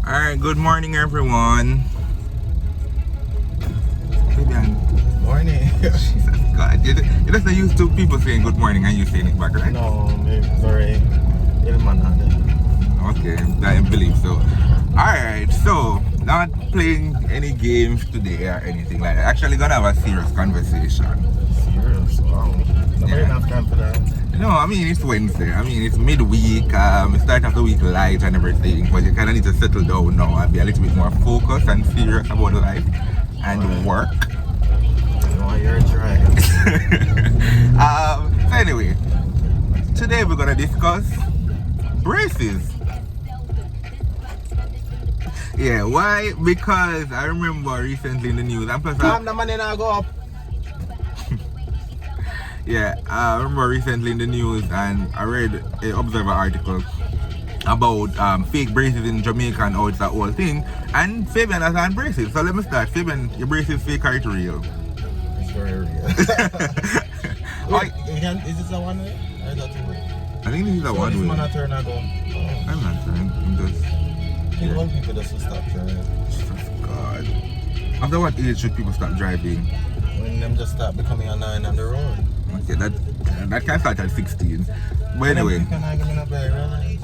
Alright, good morning everyone. Fabian. Morning. Jesus God. You just not used to people saying good morning and you saying it back, right? No, maybe very ill-mannered. Okay, I believe so. Alright, so not playing any games today or anything like that. Actually gonna have a serious conversation. Serious? Wow. Nobody enough time for that. No, I mean it's Wednesday. I mean it's midweek. Start of the week light and everything, but you kind of need to settle down now and be a little bit more focused and serious about life and work. No, you're trying. So anyway, today we're gonna discuss braces. Yeah, why? Because I remember recently in the news, and plus Calm the money now go up. yeah, I remember recently in the news and I read an Observer article about fake braces in Jamaica and how it's that whole thing. And Fabian has on braces. So let me start. Fabian, your braces fake or it's real? It's very real. Wait, is this a one way? Or is that two way? I think this is a So one this way. man a turn and go. Oh. I'm not trying. I'm just. I think all people just stop driving. God. After what age should people stop driving? When them just start becoming a 9 on the road. Okay, that can start at 16. But anyway, You can argue me not very really.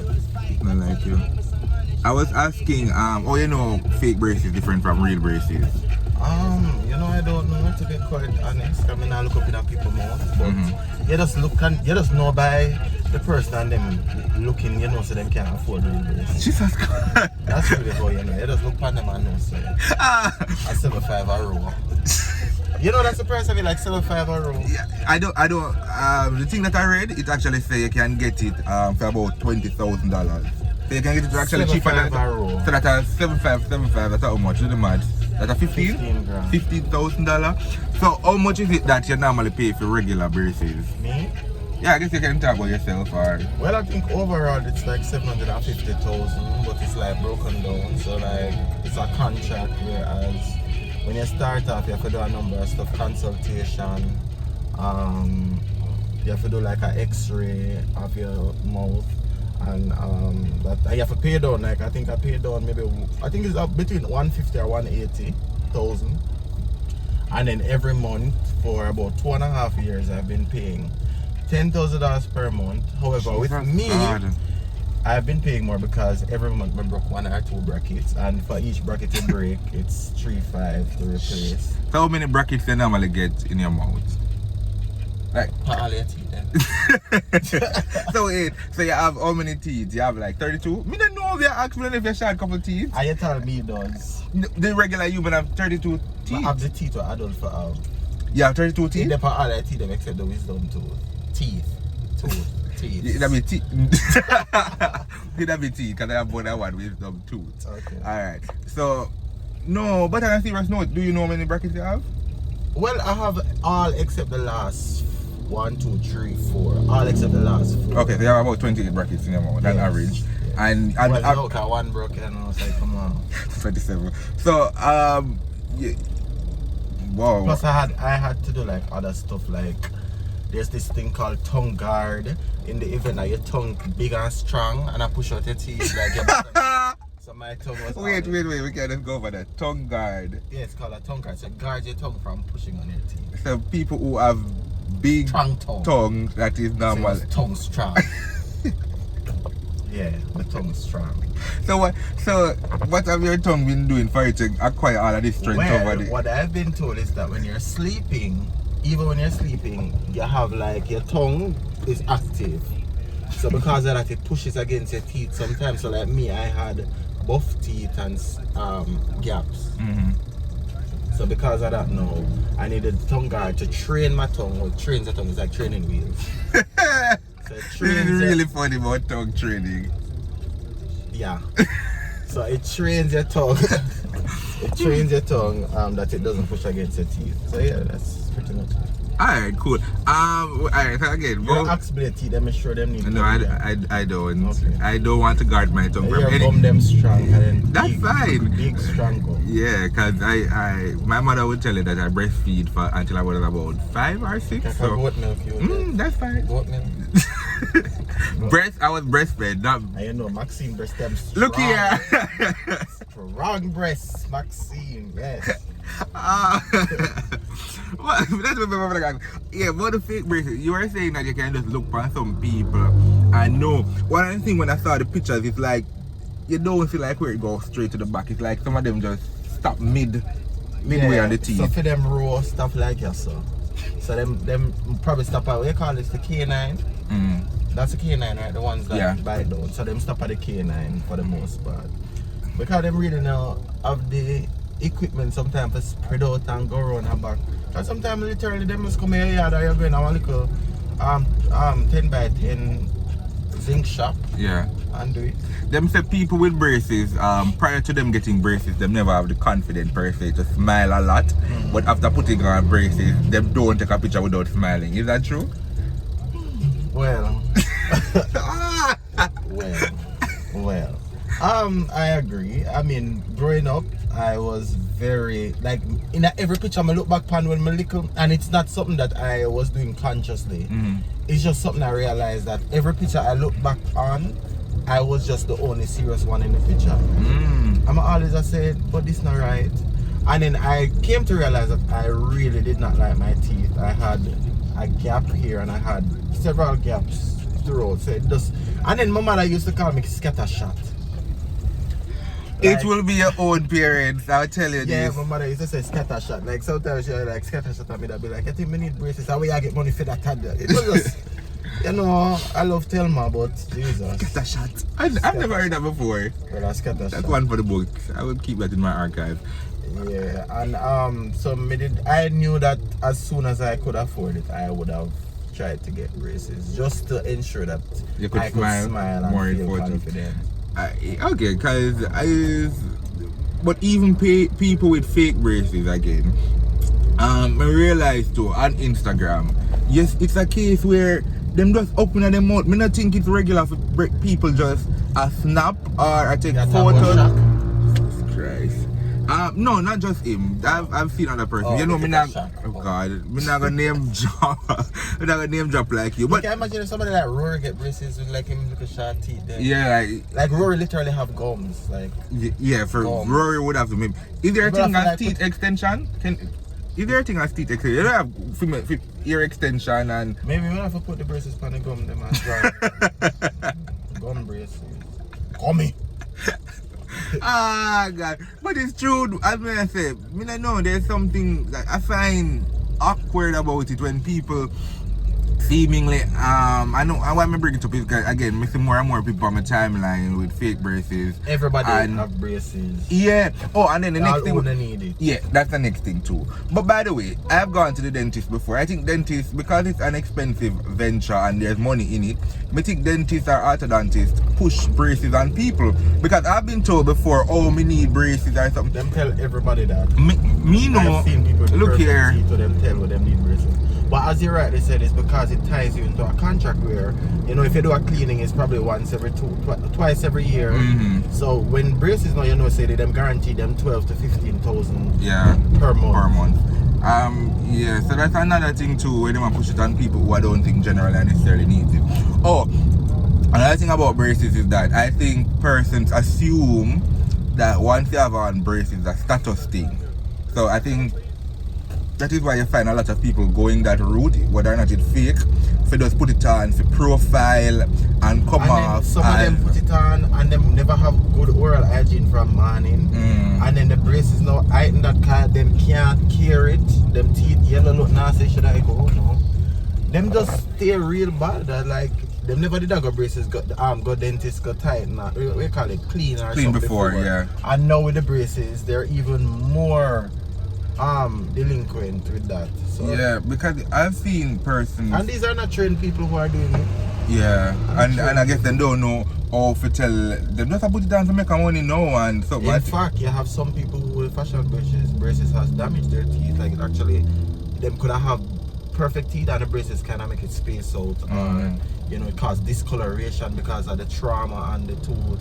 not like you. I was asking, oh, you know, fake braces different from real braces. You know, I don't know, to be quite honest. I mean, I look up in a people's mouth, but you just look and you just know by the person and them looking, you know, so them can't afford real braces. Jesus Christ. That's really how you know. You just look at them and know, so a 7.5 a row. You know, that's the price of it, like 7.5 a row. Yeah, I don't, the thing that I read, it actually say you can get it for about $20,000. So you can get it actually cheaper than a row. So that's a 7.5, that's how much, do the maths. That's a 15? 15 grand. $15,000. So how much is it that you normally pay for regular braces? Me? Yeah, I guess you can talk about yourself or... Well, I think overall it's like 750,000, but it's like broken down. So like, it's a contract, whereas when you start off, you have to do a number of stuff, consultation, you have to do like an x-ray of your mouth, and you have to pay down, like I think I paid down maybe, I think it's up between 150 or 180,000, and then every month for about 2.5 years I've been paying $10,000 per month. However, with me, I've been paying more because every month I broke 1 or 2 brackets, and for each bracket you break, it's $3,500 to replace. So how many brackets you normally get in your mouth? Like All your teeth then. so you have how many teeth? You have like 32? Me don't know if you ask me if you share a couple teeth. And you tell me it does. The regular human have 32 teeth. I have the teeth what adults for have. You have 32 teeth? They put all their teeth them except the wisdom tooth. Teeth. Teeth. That'd be teeth. That'd be teeth because I have more than one wisdom tooth. Okay. Alright. So no, but on a serious note, do you know how many brackets you have? Well, I have all except the last 1, 2, 3, 4. All except the last 4. Okay, so you have about 28 brackets in your mouth, that's average. Yes. And well, look, one broken and I was like, come on. 27. So yeah. Wow. Plus I had to do like other stuff, like there's this thing called tongue guard in the event that your tongue big and strong and I push out your teeth like your so my tongue was wait, we can't just go for that. Tongue guard. Yeah, it's called a tongue guard. So guard your tongue from pushing on your teeth. So people who have big tongue that is normal. So tongue strong. Yeah, the tongue strong. So what have your tongue been doing for you to acquire all of this strength over there? What I've been told is that when you're sleeping, even when you're sleeping, you have like your tongue is active. So because of that, it pushes against your teeth sometimes. So like me, I had buff teeth and gaps. So because of that now, I needed tongue guard to train my tongue. Well, trains the tongue is like training wheels. So it trains it's really funny about tongue training. Yeah. So it trains your tongue. It trains your tongue that it doesn't push against your teeth. So yeah, that's pretty much it. Alright, cool. Alright, so again, your axillary teeth, let me show them need. No, I don't. Okay. I don't want to guard my tongue from your any. gum them strong and then That's fine. Big strong gum. Yeah, cause my mother would tell you that I breastfeed until I was about 5 or 6. Like so goat milk, that's fine. Goat milk. I was breastfed. Not... And you know, Maxine breast them strong. Look here. Strong breasts, Maxine, yes. That's what yeah, but the fake braces, you were saying that you can just look for some people. I know. One of the things when I saw the pictures, it's like you don't see like where it goes straight to the back. It's like some of them just stop midway on the teeth. So for them raw stuff like that, so them probably stop at what you call this, the K9. That's the K9, right? The ones that bite down. So them stop at the K9 for the most part. Because them really now have the equipment sometimes to spread out and go around and back. And sometimes literally them just come here and you're going to a little 10 by 10 zinc shop. Yeah. And do it. Them say people with braces, prior to them getting braces, them never have the confidence per se to smile a lot. But after putting on braces, them don't take a picture without smiling. Is that true? Well. well. I agree. I mean, growing up, I was very, like, in every picture I look back on when I little, and it's not something that I was doing consciously. It's just something I realized that every picture I look back on, I was just the only serious one in the picture. I'm always I said, but this not right. And then I came to realize that I really did not like my teeth. I had a gap here and I had several gaps throughout. So it just, and then my mother used to call me scattershot. Like, it will be your own parents, I'll tell you this. Yeah, my mother used to say scattershot. Like sometimes she like scattershot at me, that be like, I think we need braces. How will I get money for that? It was just, you know, I love Thelma, but Jesus. Scattershot. I've never heard that before. Well, that's scattershot. That's one for the books. I will keep that in my archive. Yeah, and so I knew that as soon as I could afford it, I would have tried to get braces just to ensure that you could smile and more feel confident. Okay, but even people with fake braces again, I realized too on Instagram, yes, it's a case where them just open their mouth. Me not think it's regular for people just a snap or I take photos. Jesus Christ. No, not just him. I've seen other person. Oh, you know, me not. Oh God, me not gonna name drop. Me not gonna name drop like you. But can you imagine if somebody like Rory get braces with like him little sharp teeth there? Yeah, like Rory literally have gums. Like yeah, for gums. Rory would have to maybe. Is there a thing as teeth extension? Is there a thing as teeth extension? You don't have ear extension and. Maybe we have to put the braces on the gum them and dry. Gum braces. Gummy. Ah God, but it's true. As I say, I know there's something that I find awkward about it when people seemingly I know I want to bring it up because again, I see more and more people on my timeline with fake braces. Everybody have braces. Yeah. Oh, and then the next thing. Need it. Yeah, that's the next thing too. But by the way, I've gone to the dentist before. I think dentists, because it's an expensive venture and there's money in it, I think dentists or orthodontists push braces on people. Because I've been told before, oh, me need braces or something. Them tell everybody that. Me know. I've seen people look here. To them tell what them need braces. But as you rightly said, it's because it ties you into a contract where, you know, if you do a cleaning, it's probably twice every year. So when braces now, you know, say they them guarantee them 12 to 15,000 per month. Yeah, so that's another thing too, when they want to push it on people who I don't think generally necessarily needs it. Oh, another thing about braces is that I think persons assume that once they have on braces, a status thing. So I think that is why you find a lot of people going that route, whether or not it's fake. If they just put it on for profile and come off. Some of them put it on and them never have good oral hygiene from morning. And then the braces now heighten that car, them can't cure it. Them teeth yellow look nasty, should I go? No. Them just stay real bad. Like them never did that go braces, go dentist, go tighten, we call it clean or clean something before, yeah. And now with the braces, they're even more delinquent with that. So yeah, because I've seen persons, and these are not trained people who are doing it. Yeah, and I guess they don't know how to tell them just put it on to make money now and so. In fact, you have some people who with fashion braces has damaged their teeth. Like actually, them could have perfect teeth and the braces kind of make it space out, or you know, it cause discoloration because of the trauma and the tooth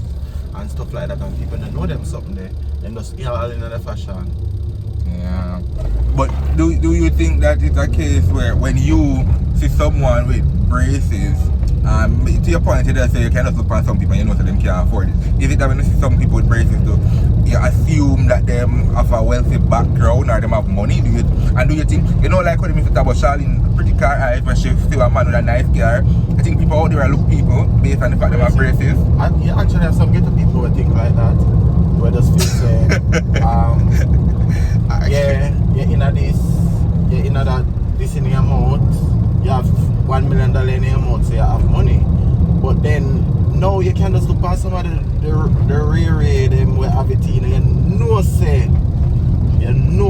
and stuff like that. And people don't know them something there. Them just all in the fashion. Yeah, but do you think that it's a case where when you see someone with braces To your point, you just say you can just look at some people and you know that them can't afford it. Is it that when you see some people with braces too, you assume that them have a wealthy background or them have money? Do you think, you know, like when you talk about Charlene, pretty car eyes, but she still a man with a nice car? I think people out there look people based on the fact they have braces. And you actually have some ghetto people who think like that. Where just feel say, this in your mouth, you have $1 million in your mouth, so you have money. But then, no, you can't just look past somebody, the real them with have it in, you know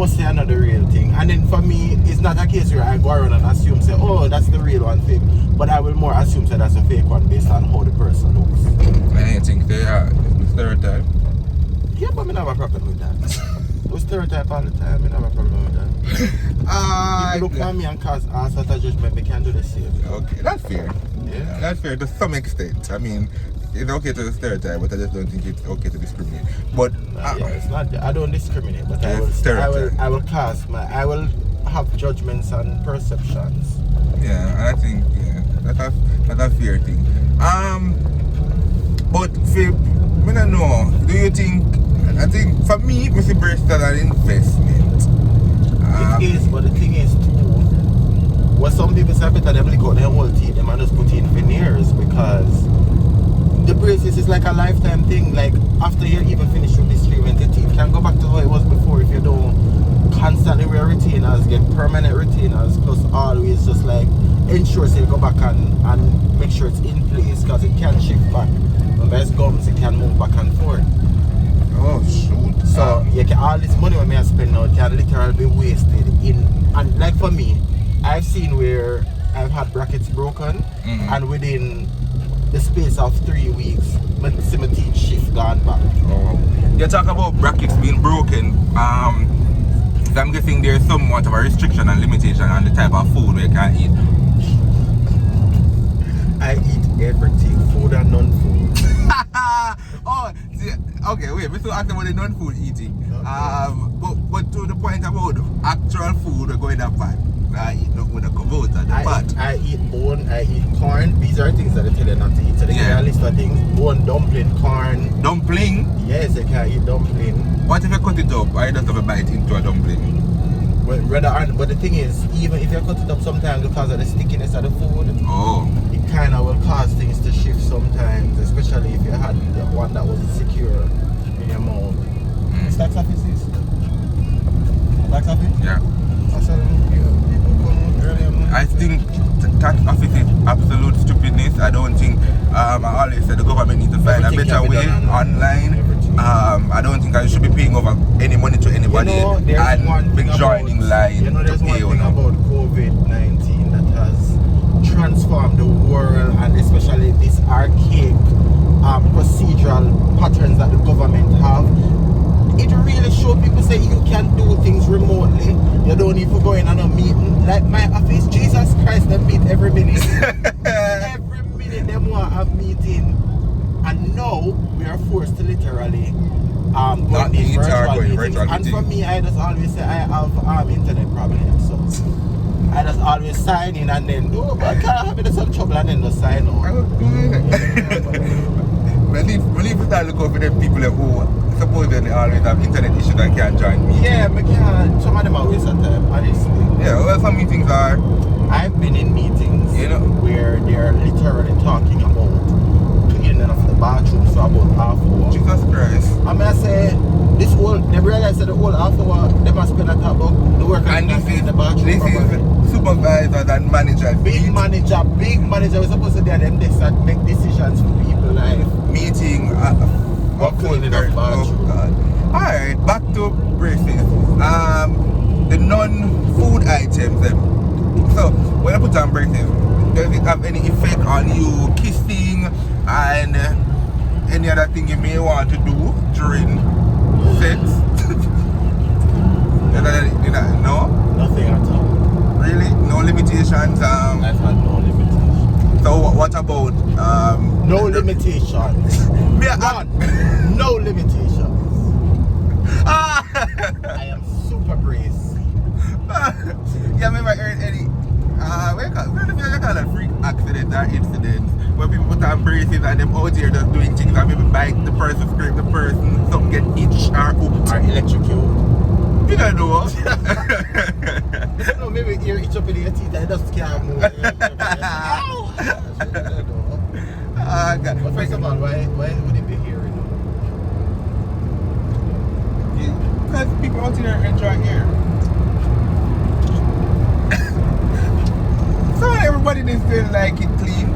say another real thing. And then for me, it's not a case where I go around and assume, say, oh, that's the real one fake. But I will more assume say that's a fake one based on how the person looks. I think they are stereotype. Yeah, but I have a problem with that. We stereotype all the time, I have a problem with that. People look at me and cause all sort of judgment, we can do the same. Okay, that's fair. Yeah. That's fair to some extent. I mean, it's okay to stereotype, but I just don't think it's okay to discriminate. But yeah, it's not. I don't discriminate, but I will cast I will have judgments and perceptions. Yeah, and I think that's a fair thing. But I don't know. Do you think? I think for me, we see braces as an investment. It is, but the thing is too. What some people say better them lick out their whole teeth, them and just put in veneers because the braces is like a lifetime thing. Like after you even finish with this treatment, your teeth can go back to how it was before if you don't constantly wear retainers, get permanent retainers, plus always just like ensure so you go back and make sure it's in place because it can shift back. When it's gums, it can move back and forth. Oh shoot! So you can all this money when I spend now can literally be wasted in. And like for me, I've seen where I've had brackets broken, and within the space of 3 weeks, my teeth shift gone back. Oh. You talk about brackets being broken. I'm guessing there's somewhat of a restriction and limitation on the type of food we can eat. I eat everything, food and non-food. Oh, see, okay, wait, we still ask about the non-food eating. Okay. But to the point about actual food, we're going that part. I eat not with a kavota, the pot. I eat bone, I eat corn. These are things that they tell you not to eat. So they give you a list of things. Bone, dumpling, corn. Dumpling? Yes, they can eat dumpling. What if you cut it up? I just have a bite into a dumpling. But the thing is, even if you cut it up sometimes because of the stickiness of the food, it kind of will cause things to shift sometimes, especially if you had the one that wasn't secure in your mouth. It's tax offices. Tax office? Yeah. I think tax office is absolute stupidness. I don't think, I always said the government needs to find a better way online. I don't think I should be paying over any money to anybody and be joining line there's to pay. One thing about COVID-19 that has transformed the world, and especially this archaic procedural patterns that the government have. It really shows people say you can do things remotely. You don't need to go in on a meeting. Like my office, Jesus Christ, they meet every minute. Every minute they want to have meeting. And now we are forced to literally go on these virtual meetings. And for me, I just always say I have internet problems. So I just always sign in and then I can't have some trouble and then just sign out. When you start looking for them people who supposedly always have internet issues and can't join me. Yeah, but can't. Some of them are waste of time, honestly. Yeah, well, some meetings are. I've been in meetings where they're literally talking about cleaning of the bathroom for about half an hour. Jesus Christ. I mean, I say, they realize that the whole half hour, they must spend a talk about the work and this is the bathroom. This is supervisors and managers. Big manager. We're supposed to do them this and make decisions for people like meeting. Cleaning of bathroom. Oh God. Alright, back to braces. The non-food items. So when I put on braces, does it have any effect on you kissing and any other thing you may want to do during sex? No? Nothing at all. Really? No limitations? I've had no limitations. So what about no limitations. None. No limitations. I am super braced. You ever heard any what do you call it, freak accidents or incidents where people put on braces and them out here just doing things and maybe bite the person, scrape the person, some get itched or hooked. Or electrocute. You don't know. No, maybe you itch up in your teeth and it just can't move. Ow! God. But first of all, why would it be here? Because people out here enjoy air. So everybody they still like it clean.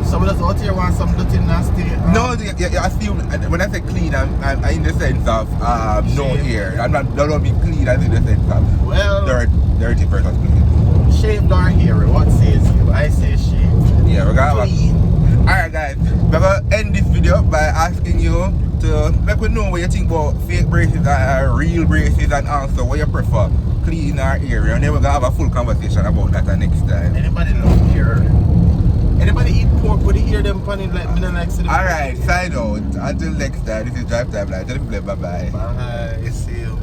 Some of us out here want some dirty nasty. No, you assume when I say clean, I'm in the sense of no hair. I'm not don't be clean. I'm in the sense of dirty versus clean. Shaved or hairy? What says you? I say shaved. Yeah, we're gonna clean. Alright guys, we're gonna end this video by asking you to let me know what you think about fake braces and real braces, and also what you prefer, clean or hairy, and then we're gonna have a full conversation about that next time. Anybody love hair? Anybody eat pork with the ear them panning like me? Like alright, sign out. Until next time, this is Drive Time Live. Bye bye. Bye. See you.